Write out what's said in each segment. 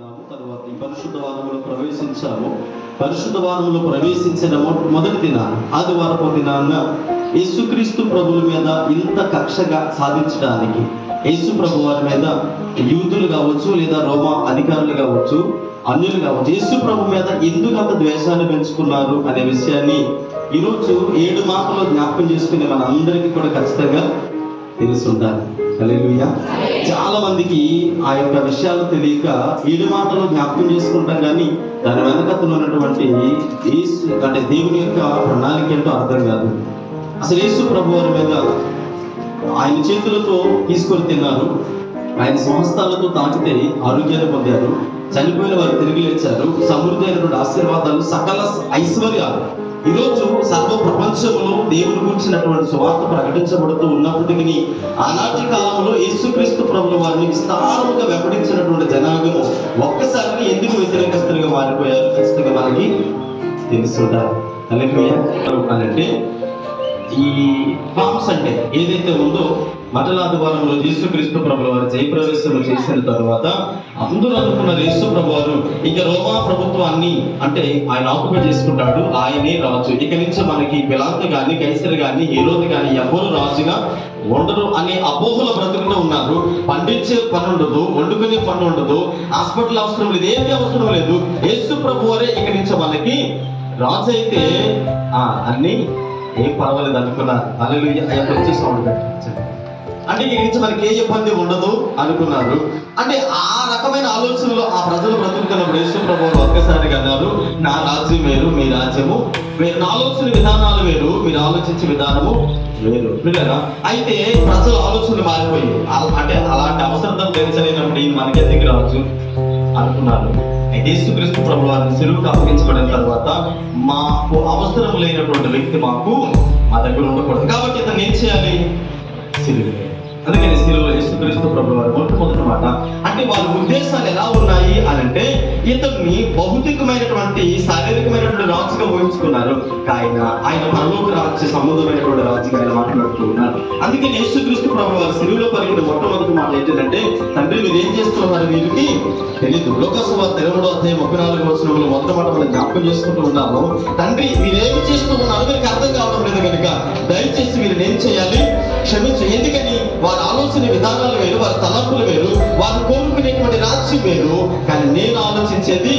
తర్వాత ఈ పరిశుద్ధ వారంలో ప్రవేశించాము. పరిశుద్ధ వారంలో ప్రవేశించిన మొదటి దినాన ఆదివారపు దినాన యేసుక్రీస్తు ప్రభుల మీద ఇంత కక్షగా సాధించడానికి యేసు ప్రభు వారి మీద యూదులు కావచ్చు, లేదా రోమా అధికారులు కావచ్చు, అన్యులు కావచ్చు, యేసు ప్రభు మీద ఎందుకు అంత ద్వేషాన్ని పెంచుకున్నారు అనే విషయాన్ని ఈరోజు 7 మాటలో జ్ఞాపకం చేసుకునే మన అందరికీ కూడా ఖచ్చితంగా తెలుసుండాలి. హల్లెలూయా. చాలా మందికి ఆ యొక్క విషయాలు తెలియక 7 మాటలు జ్ఞాపకం చేసుకుంటాం, కానీ దాని వెనకతలో ఉన్నటువంటి అంటే దేవుని యొక్క ప్రణాళిక ఏంటో అర్థం కాదు. అసలు యేసు ప్రభు వారి మీద ఆయన చేతులతో తీసుకొని తిన్నారు, ఆయన స్వహస్తాలతో తాకితే ఆరోగ్యాన్ని పొందారు, చనిపోయిన వారు తిరిగి లేచారు, సమృద్ధి అయినటువంటి ఆశీర్వాదాలు, సకల ఐశ్వర్యాలు ఈరోజు సర్వ ప్రపంచంలో దేవుని గురించినటువంటి సువార్త ప్రకటించబడుతూ ఉన్నప్పటికీ ఆనాటి కాలంలో యేసుక్రీస్తు ప్రభుల వారిని విస్తారముగా వెంబడించినటువంటి జనాంగము ఒక్కసారి ఎందుకు వ్యతిరేకస్తులుగా మారిపోయారు ఖచ్చితంగా మనకి తెలుసుంటారు. అంటే ఈ ఫామ్స్ అంటే ఏదైతే ఉందో మటలాదివారంలో యేసుక్రీస్తు ప్రభుల వారు జయప్రవేశం చేసిన తర్వాత అందరూ అనుకున్నారు యేసు ప్రభు వారు ఇక రోమా ప్రభుత్వాన్ని అంటే ఆయన ఆక్యుపై చేసుకుంటాడు, ఆయనే రాజు, ఇక నుంచి మనకి పిలాతు కానీ కైసర్ కానీ హేరోదు కానీ ఎవరు రాజుగా ఉండరు అనే అపోహల బ్రతుకుతూ ఉన్నారు. పండించే పని ఉండదు, వండుకునే పని ఉండదు, హాస్పిటల్ అవసరం లేదు, ఏది అవసరం లేదు, యేసు ప్రభు వారే ఇక నుంచి మనకి రాజు అయితే అన్ని ఏం పర్వాలేదు అనుకున్నారు. హల్లెలూయా. అయ్యా వచ్చే సౌండ్ పెట్టండి. అంటే ఇక నుంచి మనకి ఏ ఇబ్బంది ఉండదు అనుకున్నారు. అంటే ఆ రకమైన ఆలోచనలో ఆ ప్రజలు బ్రతుకుతున్నప్పుడు యేసు ప్రభువు ఒక్కసారిగా అన్నారు, నా రాజ్యం వేరు, మీ రాజ్యము వేరు, నా ఆలోచన విధానాలు వేరు, మీరు ఆలోచించే విధానము వేరు. పిల్లరా, అయితే ప్రజల ఆలోచనలు మారిపోయి అంటే అలాంటి అవసరం తెలిసలేనప్పుడు మనకెందుకు రాజు అనుకున్నారు. అయితే యేసుక్రీస్తు ప్రభువు వారిని సిలువకు అప్పగించబడిన తర్వాత మాకు అవసరం లేనటువంటి వ్యక్తి మా దగ్గర ఉండకూడదు, కాబట్టి ఇతను ఏం చేయాలి? సిలువ. అందుకని సిలువలో యేసుక్రీస్తు ప్రభువు వారు మొట్టమొదటి మాట అంటే వాళ్ళ ఉద్దేశాలు ఎలా ఉన్నాయి అని అంటే ఇతన్ని భౌతికమైనటువంటి శారీరకమైనటువంటి రాజుగా ఊహించుకున్నారు, ఆయన పరలోక రాజ్య సంబంధమైనటువంటి రాజుగా ఆయన మాట్లాడుతూ ఉన్నారు. అందుకని యేసుక్రీస్తు ప్రభువు వారు సిలువలో పలికిన మొట్టమొదటి మాట ఏంటంటే, తండ్రి మీరు ఏం చేస్తున్నారు వీరికి తెలీదు. లోకసువార్త 23వ అధ్యాయం 34వ వచనంలో మొదటి మాట మనం జ్ఞాపకం చేసుకుంటూ ఉన్నాము. తండ్రి మీరేమి చేస్తూ ఉన్నారు వీరికి అర్థం కావడం లేదు కనుక దయచేసి వీరిని ఏం చేయాలి? క్షమించు. ఎందుకని వారి ఆలోచన విధానాలు వేరు, వారి తలంపులు వేరు, వారు కోరుకునేటువంటి రాజ్యం వేరు, కానీ నేను ఆలోచించేది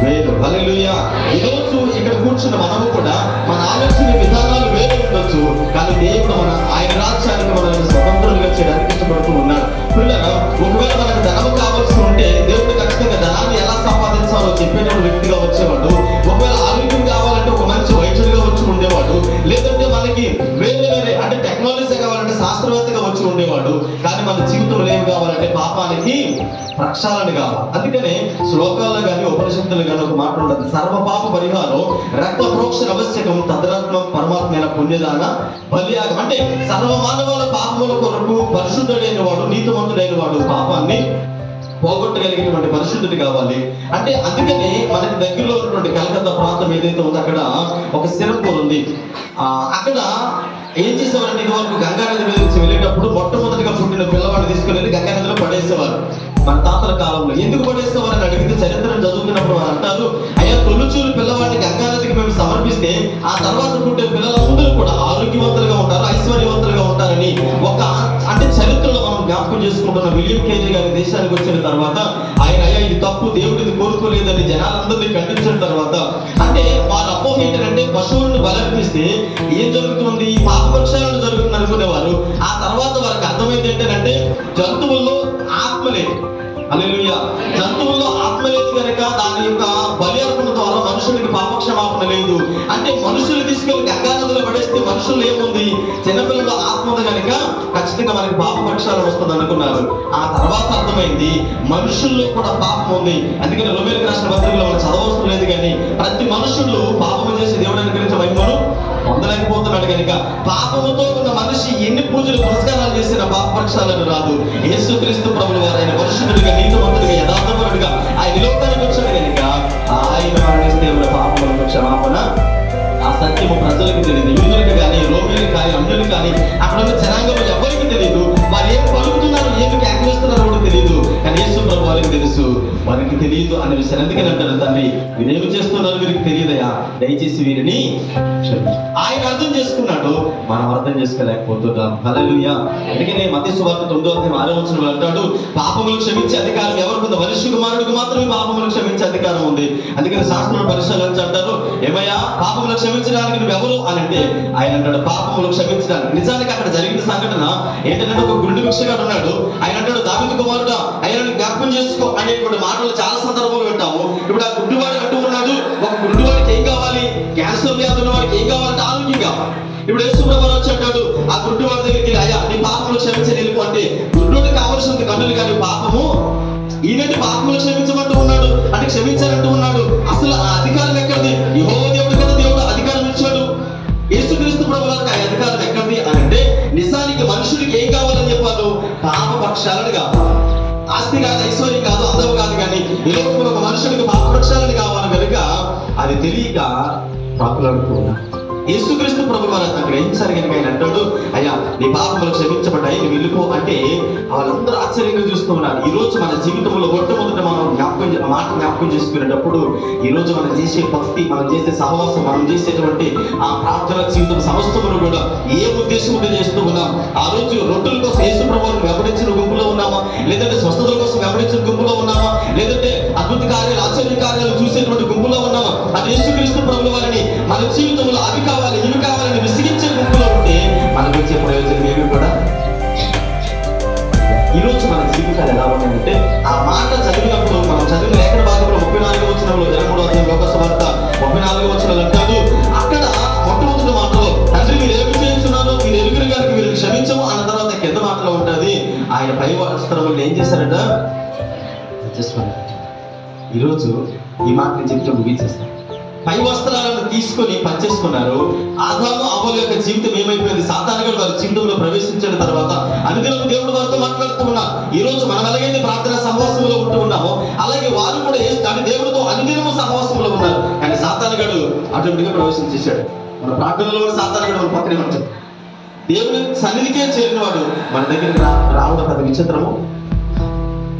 వేరు. హల్లెలూయా. ఈరోజు ఇక్కడ కూర్చున్న మనము కూడా మన ఆలోచన విధానాలు వేరు ఉండొచ్చు, కానీ దేవుడు ఆయన రాజ్యానికి మనల్ని స్వతంత్రంగా చేయడానికి ఇష్టపడుతూ ఉన్నాడు. పిల్లలు, ఒకవేళ మనకు ధనము కావాల్సి ఉంటే దేవుడు ఖచ్చితంగా ధనాన్ని ఎలా సంపాదించాలో చెప్పేటువంటి వ్యక్తిగా వచ్చేవాడు. ఒకవేళ ఆరోగ్యం కావాలంటే ఒక మంచి వైద్యుడిగా వచ్చి ఉండేవాడు, లేదంటే మనకి వేరే అంటే టెక్నాలజీ కావాలంటే శాస్త్రవేత్తగా వచ్చి ఉండేవాడు. కానీ మన జీవితంలో ఏమి కావాలంటే పాపానికి ప్రక్షాళన కావాలి. అందుకనే శ్లోకాల్లో కానీ ఉపనిషత్తులు కానీ ఒక మాట ఉంటుంది, సర్వ పాప పరిహారం రక్త ప్రోక్షణ ఆవశ్యకం తదరాత్మ పరమాత్మైన పుణ్యదాన బలియాగం. అంటే సర్వ మానవాల పాపముల కొరకు పరిశుద్ధుడైన వాడు, నీతిమంతుడైన వాడు పాపాన్ని పోగొట్టగలిగినటువంటి పరిశుద్ధుడు కావాలి. అంటే అందుకని మనకి దగ్గరలో ఉన్నటువంటి కలకత్తా ప్రాంతం ఏదైతే ఉందో అక్కడ ఒక సిరంపూర్ ఉంది. అక్కడ ఏం చేసేవారంటే ఇదివరకు గంగానది మీద నుంచి వెళ్ళేటప్పుడు మొట్టమొదటిగా పుట్టిన పిల్లవాడిని తీసుకుని వెళ్ళి గంగానదిలో పడేసేవారు. మన తాతల కాలంలో ఎందుకు పడేసేవారు అని అడిగితే చరిత్రను చదువుతున్నప్పుడు వారు అంటారు, అయ్యా తొలిచూరు పిల్లవాడిని గంగానదికి మేము సమర్పిస్తే ఆ తర్వాత పుట్టే పిల్లలందరూ కూడా ఆరోగ్యవంతులుగా ఉంటారు, ఐశ్వర్యవంతులుగా ఉంటారని ఒక అంటే చరిత్రలో మనం జ్ఞాపకం చేసుకుంటున్న విలియం కేజీ గారి దేశానికి వచ్చిన తర్వాత ఆయన అయ్యా ఇది తప్పు, దేవుడిని కోరుకోలేదని జనాలందరినీ ఖండించిన తర్వాత అంటే వాళ్ళ అపోహ ఏంటంటే పశువులను బలర్పిస్తే ఏం జరుగుతుంది? పాపపక్షాలను జరుగుతుంది అనుకునేవారు. ఆ తర్వాత వారికి అర్థమైంది ఏంటంటే జంతువుల్లో ఆత్మ లేదు. హల్లెలూయా. జంతువుల్లో ఆత్మ లేదు కనుక దాని యొక్క బలి అర్పణ ద్వారా మనుషులకి పాపక్షమాపణ లేదు. అంటే మనుషులు తీసుకెళ్లి గంగానదిలో పడేస్తే మనుషులు ఏముంది? చిన్నపిల్లలు ఆత్మ ఉంది కనుక ఖచ్చితంగా మనకి పాపపక్షాలు వస్తుంది అనుకున్నారు. ఆ తర్వాత అర్థమైంది మనుషుల్లో కూడా పాపం ఉంది. అందుకని రోమేలకు రాసిన పత్రికలో మనం చదవవసరం లేదు, కానీ ప్రతి మనుషులు పాపము చేసి దేవుడిని గురించి మహిమను పొందలేకపోతున్నాడు కనుక పాపముతో ఉన్న మనిషి ఎన్ని పూజలు పురస్కారాలు చేసిన పాపపక్షాలను రాదు. యేసుక్రీస్తు ప్రభువు వారు ఆయన పరిశుద్ధుడిగా, నీతిమంతుడిగా, యథార్థపరుడిగా ఆయన లోకానికి వచ్చాడు కనుక ఆయన మరణిస్తే పాపములకు క్షమాపణ. ఆ సత్యము ప్రజలకు తెలియదు, యూదులకు కానీ రోమిలకు కానీ అన్యులకు కానీ అక్కడ ఉన్న జనాంగం ఎవరికి తెలియదు. వారు ఏం పలుకుతున్నారు, ఏమి కేకలిస్తున్నారు కూడా తెలియదు, కానీ యేసు ప్రభు వారికి తెలుసు. వారి వారికి తెలియదు అనే విషయం ఎందుకని అంటారు తండ్రి, వీరేమి చేస్తున్నారు వీరికి తెలియదయా, దయచేసి వీరిని క్షమించు. ఆయన అర్థం చేసుకున్నాడు, మనం అర్థం చేసుకోలేకపోతున్నాం. హల్లెలూయా. అందుకనే మత్తయి సువార్త 9:6 అంటాడు, పాపములు క్షమించే అధికారం ఎవరికి ఉంది? మనుష్య కుమారుడికి మాత్రమే పాపములు క్షమించే అధికారం ఉంది. అందుకని శాస్త్రుల పరిశీలన అంటారు, ఏమయ్యా పాపములు క్షమించడానికి నువ్వు ఎవరు అని అంటే ఆయన అంటాడు, పాపములు క్షమించడానికి. నిజానికి అక్కడ జరిగిన సంఘటన ఏంటంటే ఒక గుండు భిక్షగాడు ఉన్నాడు. ఆయన అంటాడు, దావీదు కుమారుడా ఆయనను జ్ఞాపకం చేసుకో అనేటువంటి మాటలు చాలా సందర్భాలు వింటాము. ఇప్పుడు ఆ గుడ్డివాడు అంటూ ఉన్నాడు, ఒక గుడ్డివాడికి ఏం కావాలి? క్యాన్సర్ వ్యాధి ఉన్న వాడికి ఏం కావాలంటే ఆరోగ్యం కావాలి. ఇప్పుడు యేసుప్రభువు వచ్చి అంటాడు ఆ గుడ్డివాడి దగ్గరికి, అయ్యా నీ పాపములు క్షమించి వెళ్ళిపో అంటే, గుడ్డోడికి కావలసినంత కన్నులు కానీ పాపము, ఈయనటి పాపములు క్షమించమంటూ ఉన్నాడు అంటే క్షమించాలంటూ ఉన్నాడు. అసలు ఆ అధికారం ఎక్కడిది? యెహోవా దేవుడు కదా దేవుడు అధికారం ఇచ్చాడు. యేసుక్రీస్తు ప్రభువులకు ఆ అధికారం ఎక్కడిది అని అంటే, నిజానికి మనుషుడికి ఏం కావాలని చెప్పాను? పాప పక్షాలను కావాలి. ఆస్తి కాదు, ఐశ్వర్యం కాదు, అందం కాదు, కానీ ఈ లోకంలో ఒక మనుషుడికి పాప పక్షాలను కావాలి కనుక అది తెలియక పాకులాడుతూ ఉన్నా. యేసుక్రీస్తు ప్రభువు వారు అతను గ్రహించారు కనుక ఆయన అంటాడు, అయ్యా నీ పాపములు క్షమించబడ్డాయి, నువ్వు వెళ్ళిపో అంటే వాళ్ళందరూ ఆశ్చర్యంగా చూస్తూ ఉన్నారు. ఈ రోజు మన జీవితంలో మొట్టమొదట మనం జ్ఞాపకం చేసుకునేటప్పుడు, ఈ రోజు మనం చేసే భక్తి, మనం చేసే సహవాసం, మనం చేసేటువంటి ఆ ప్రార్థన జీవితం సమస్తమును కూడా ఏ ఉద్దేశం ఉంటే చేస్తూ ఉన్నాం? ఆ రోజు రొట్టెల కోసం యేసు ప్రభువును వెంబడించిన గుంపులో ఉన్నామా, లేదంటే స్వస్థతల కోసం వెంబడించిన గుంపులో ఉన్నామా, లేదంటే అద్భుత కార్యాలు ఆశ్చర్య కార్యాలు చూసేటువంటి గుంపులో ఉన్నామా? అది యేసుక్రీస్తు ప్రభువు వారిని మన జీవితంలో అవి కావాలి ఇవి కావాలని విసిగించే గుంపులో ఉంటే మనకు వచ్చే ప్రయోజనం ఏమి కూడా. ఈ రోజు మన జీవితాలు ఎలా ఉన్నాయంటే, ఆ మాట చదివినప్పుడు మనం చదివిన లేఖన భాగంలో 34వ వచనంలో 23వ అధ్యాయం లోక సువార్త 34వ వచనంలో అంటాడు, అక్కడ మొట్టమొదటి మాటలో తండ్రి మీరు ఏమి చేస్తున్నారో మీరు ఎరుగురు గారికి మీరు క్షమించము అన్న తర్వాత కింద మాటలో ఉంటుంది, ఆయన పై వస్త్రములు ఏం చేశారట? ఈరోజు ఈ మాట నేను చెప్తే ముగించేస్తాను. పై వస్త్రాలను తీసుకొని పనిచేసుకున్నారు. ఆదాము అవ్వల యొక్క జీవితం ఏమైపోయింది? సాతానుగాడు వారి జీవితంలో ప్రవేశించిన తర్వాత అనుదినం దేవుడు వారితో మాట్లాడుతూ ఉన్నారు. ఈ రోజు మనం ఎలాగైతే ప్రార్థన సహవాసంలో ఉంటూ ఉన్నామో అలాగే వారు కూడా దేవుడితో అనుదినము సహవాసంలో ఉన్నారు. కానీ సాతానుగాడు అటువంటిగా ప్రవేశించేశాడు. మన ప్రార్థనలో కూడా సాతానుగాడు మన పక్కనే ఉంటాడు. దేవుని సన్నిధికే చేరిన వాడు మన దగ్గరికి రావడం పెద్ద విచిత్రము.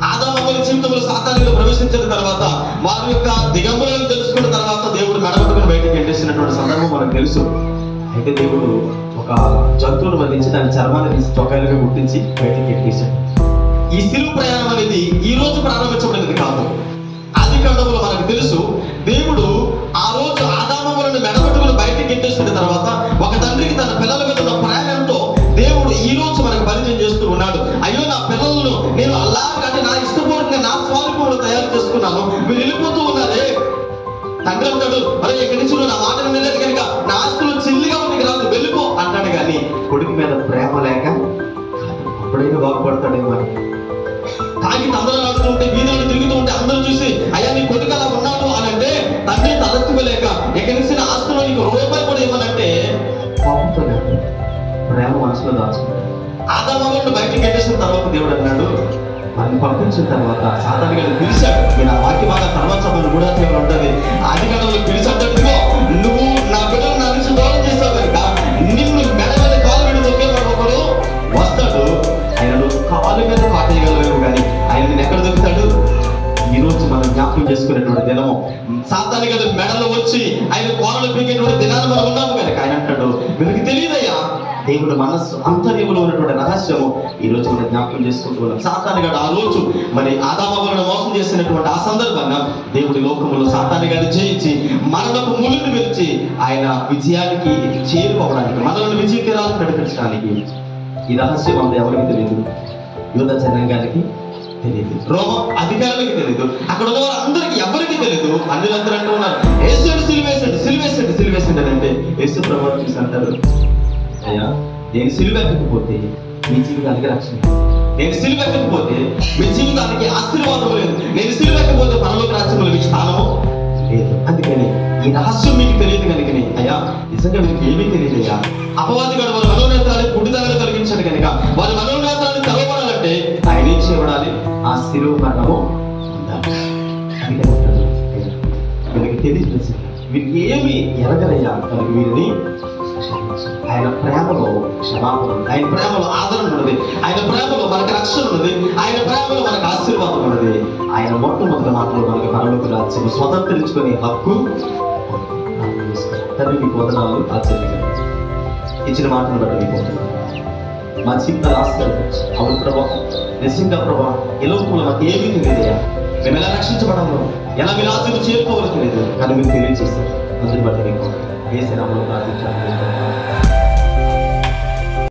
ఆదాము అవ్వల జీవితంలో సాతానుగాడు ప్రవేశించిన తర్వాత వారి యొక్క దిగంబరులను తెలుసుకున్న తర్వాత దేవుడు మెడబట్టుకుని బయటకు వెళ్ళేసినటువంటి సందర్భం మనకు తెలుసు. అయితే దేవుడు ఒక జంతువును వధించి దాని చర్మాన్ని తీసి చొక్కాలుగా గుర్తించి బయటకు ఎక్కేశాడు. ఈ శిలువ ప్రయాణం అనేది ఈ రోజు ప్రారంభించబడినది కాదు. ఆది కాండంలో మనకు తెలుసు, దేవుడు ఆ రోజు ఆదాము అవ్వలను మెడబట్టుకుని బయటకు ఎట్టేసిన తర్వాత ఒక తండ్రికి తన పిల్లల మీద ఉన్న ప్రేమతో దేవుడు ఈ రోజు మనకు పరిచయం చేస్తూ ఉన్నాడు. అయ్యో నా పిల్లలను నేను అలాగే నా ఇష్టపూర్వకంగా నా స్వరూపంలో తయారు చేసుకున్నాను, మీరు వెళ్ళిపోతూ ఉన్నారే. తండ్రి అంటాడు, అరే ఇక్కడి నుంచి నువ్వు నా మాట వినలేదు కనుక నా ఆస్తులు చిల్లిగా ఉంది రాదు వెళ్ళిపో అంటాడు. కానీ కొడుకు మీద ప్రేమ లేక అప్పుడైనా బాగుపడతాడేమో. తాగి అందరూ ఆడుతుంటే వీధులను తిరుగుతూ ఉంటే అందరూ చూసి అయ్యా నీ కొడుకు అలా ఉన్నాడు అని అంటే తండ్రి తలెత్తుకోలేక ఇక్కడి నుంచి నా ఆస్తులో నీకు రూపాయి కూడా ఇవ్వనంటే పాపం ప్రేమ మనసులో దాచుకుంటాడు. ఆదాము అవ్వలను బయటకు పెట్టేసిన తర్వాత దేవుడు అన్నాడు, వారిని పంపించిన తర్వాత సాతాను గారిని పిలిచాడు. నేను ఆ వాక్య బాగా తర్వాత సమయంలో కూడా ఉంటుంది. ఆది కాలంలో పిలిచాడు, నువ్వు నా బిడ్డలు నా నుంచి దూరం చేస్తావు కనుక నిన్ను మెడ మీద కాలు మీద దొక్కేవాడు ఒకడు వస్తాడు. ఆయన నువ్వు కాలు మీద పాటేయగలవేమో కానీ ఆయన నేను ఎక్కడ దొరుకుతాడు? ఈ రోజు మనం జ్ఞాపకం చేసుకునేటువంటి దినము సాతాను గారి మెడలో వచ్చి ఆయన కోరలు పీకేటువంటి దినాన్ని మనం ఉన్నాము కనుక ఆయన అంటాడు, వీళ్ళకి తెలియదయ్యా దేవుడు మనస్సు అంతర్యములో ఉన్నటువంటి రహస్యము ఈ రోజు మనం జ్ఞాపకం చేసుకుంటూ ఉన్నాం. సాతాను గారు ఆ రోజు మరి ఆదాము అవ్వలను మోసం చేసినటువంటి ఆ సందర్భంగా దేవుడి లోకములో సాతాను గారిని జయించి మరణపు ముళ్ళును పిలిచి ఆయన విజయానికి చేరుకోవడానికి మనల్ని విజయ తీరాలకు నడిపించడానికి ఈ రహస్యం అంతా ఎవరికి తెలియదు? యూద జనాంగానికి తెలియదు, రోమ అధికారులకి తెలియదు, అక్కడ ఉన్న వారు అందరికి ఎవరికి తెలియదు. అందరూ అంటూ ఉన్నారు యేసుని సిలువేసండి సిలువేసండి సిలువేసండి అని అంటే యేసు ప్రభువు చూసి అంటారు, అయ్యా నేను సిలువెక్కకపోతే మీ జీవితానికి రక్షణ, నేను సిలువెక్కకపోతే మీ జీవితానికి ఆశీర్వాదం లేదు, నేను సిలువెక్కకపోతే పరలోక రాజ్యంలో మీకు స్థానము లేదు. అందుకని ఈ రహస్యం మీకు తెలియదు కనుకనే అయ్యా నిజంగా మీకు ఏమీ తెలియదయ్యా. అపవాది గడు వారి మనోనేత్రాన్ని గుడ్డితనాన్ని కలిగించాడు కనుక వారి మనోనేత్రాన్ని తెరవబడాలంటే ఆయన ఏం చేయబడాలి? ఆ శిలువ మరణము ఉండాలి. అందుకని వీరికి తెలియదు, వీరికి ఏమి ఎరగలయ్యా కనుక వీరిని ఆయన ప్రేమలో క్షమాపణ ఉంది, ఆయన ప్రేమలో ఆదరణ ఉన్నది, ఆయన ప్రేమలో మనకు రక్షణ ఉన్నది, ఆయన ప్రేమలో మనకు ఆశీర్వాదం ఉన్నది. ఆయన మొట్టమొదటి మాటలో మనకు పరలోక రాజ్యం స్వతంత్రించుకునే హక్కు. తండ్రి మీకు వందనాలు, ఆశ్చర్యంగా ఇచ్చిన మాటను బట్టి మీకు వందనాలు. మా జీవితాలు ఆశ్చర్యం. అవును ప్రభా, నిజంగా ప్రభా, ఈ లోకంలో మాకు ఏమీ తెలియదయా, మేము ఎలా రక్షించబడాలో, ఎలా మీ రాజ్యం చేరుకోవాలో తెలియదు, కానీ మీరు తెలియజేస్తారు. అందుని బట్టి మీకు ఏ శ్రీరాములు ప్రార్థించాలి.